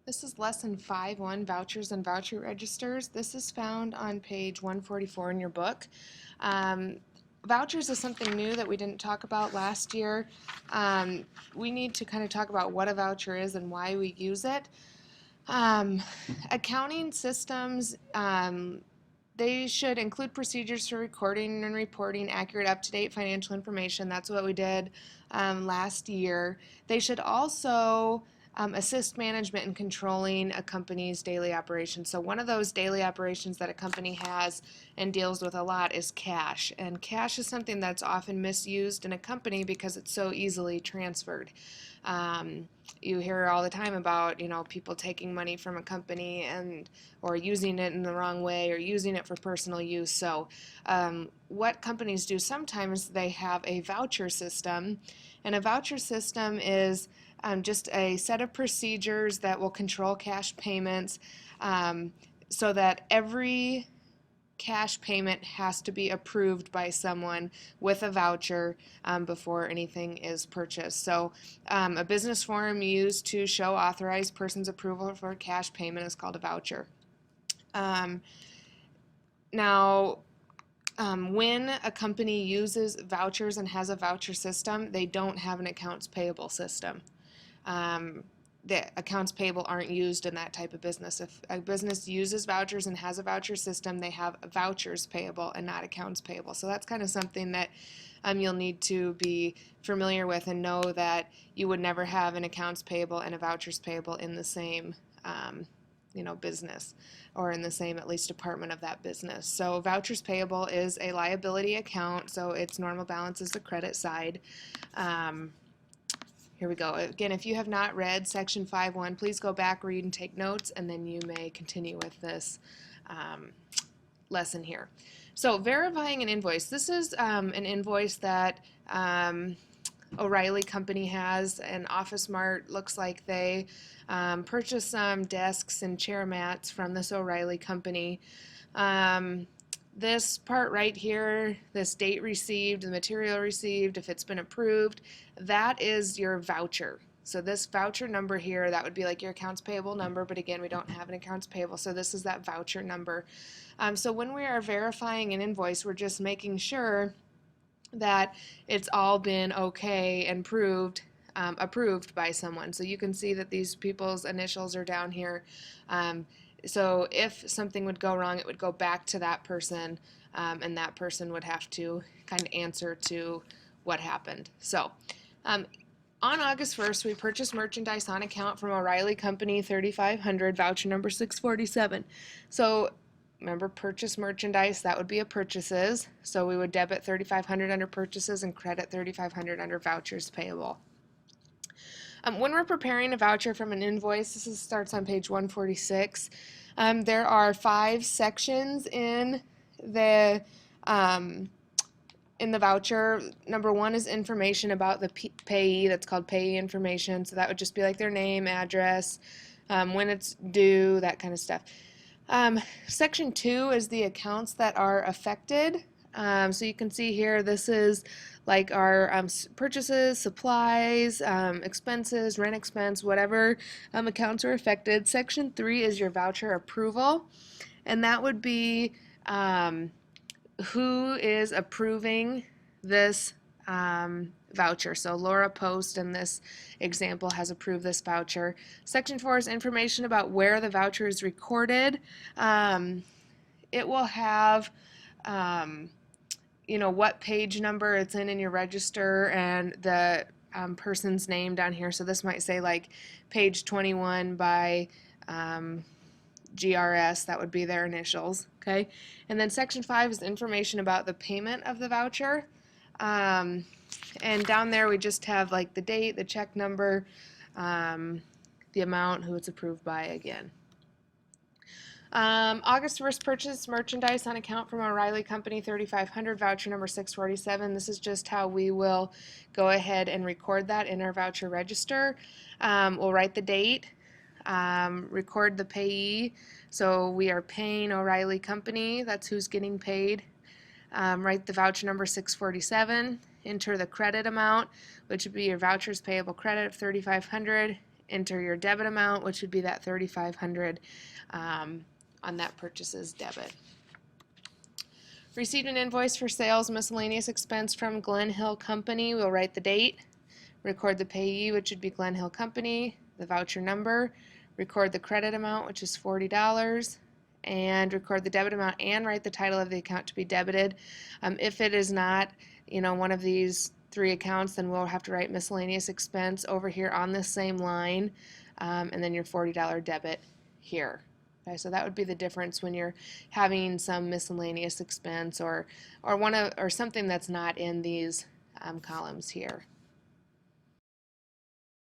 This is lesson 5.1, vouchers and voucher registers. This is found on page 144 in your book. Um, Vouchers is something new that we didn't talk about last year. We need to kind of talk about what a voucher is and why we use it. Um, Accounting systems, they should include procedures for recording and reporting accurate, up-to-date financial information. That's what we did last year. They should also assist management in controlling a company's daily operations. So one of those daily operations that a company has and deals with a lot is cash. And cash is something that's often misused in a company because it's so easily transferred. You hear all the time about, people taking money from a company and or using it in the wrong way or using it for personal use. So what companies do sometimes, they have a voucher system, and a voucher system is just a set of procedures that will control cash payments, so that every cash payment has to be approved by someone with a voucher before anything is purchased. So a business form used to show authorized person's approval for a cash payment is called a voucher. Um, Now, when a company uses vouchers and has a voucher system, they don't have an accounts payable system. Um, the accounts payable aren't used in that type of business. If a business uses vouchers and has a voucher system, they have vouchers payable and not accounts payable. So that's kind of something that you'll need to be familiar with and know that you would never have an accounts payable and a vouchers payable in the same business, or in the same at least department of that business. So vouchers payable is a liability account, so its normal balance is the credit side. Here we go. Again, if you have not read section 5.1, please go back, read, and take notes, and then you may continue with this lesson here. So verifying an invoice. This is an invoice that O'Reilly Company has, and Office Mart looks like they purchased some desks and chair mats from this O'Reilly Company. This part right here, this date received, the material received, if it's been approved, that is your voucher. So this voucher number here, that would be like your accounts payable number, but again, we don't have an accounts payable, so this is that voucher number. So when we are verifying an invoice, we're just making sure that it's all been okay and approved by someone. So you can see that these people's initials are down here. So if something would go wrong, it would go back to that person, and that person would have to kind of answer to what happened. So on August 1st, we purchased merchandise on account from O'Reilly Company 3500, voucher number 647. So remember, purchase merchandise, that would be a purchases. So we would debit 3500 under purchases and credit 3500 under vouchers payable. When we're preparing a voucher from an invoice, starts on page 146. There are 5 sections the in the voucher. Number 1 is information about the payee. That's called payee information. So that would just be like their name, address, when it's due, that kind of stuff. Section 2 is the accounts that are affected. So you can see here, this is like our purchases, supplies, expenses, rent expense, whatever accounts are affected. Section 3 is your voucher approval, and that would be who is approving this voucher. So Laura Post in this example has approved this voucher. Section 4 is information about where the voucher is recorded. It will have what page number it's in your register, and the person's name down here. So this might say like page 21 by GRS, that would be their initials, okay? And then section 5 is information about the payment of the voucher. And down there we just have like the date, the check number, the amount, who it's approved by again. August 1st, purchase merchandise on account from O'Reilly Company 3500, voucher number 647. This is just how we will go ahead and record that in our voucher register. We'll write the date, record the payee. So we are paying O'Reilly Company, that's who's getting paid. Write the voucher number 647, enter the credit amount, which would be your vouchers payable credit of 3500, enter your debit amount, which would be that $3,500 on that purchases debit. Received an invoice for sales miscellaneous expense from Glen Hill Company. We'll write the date, record the payee, which would be Glen Hill Company, the voucher number, record the credit amount, which is $40, and record the debit amount and write the title of the account to be debited. If it is not, one of these 3 accounts, then we'll have to write miscellaneous expense over here on this same line, and then your $40 debit here. Okay, so that would be the difference when you're having some miscellaneous expense or something that's not in these columns here.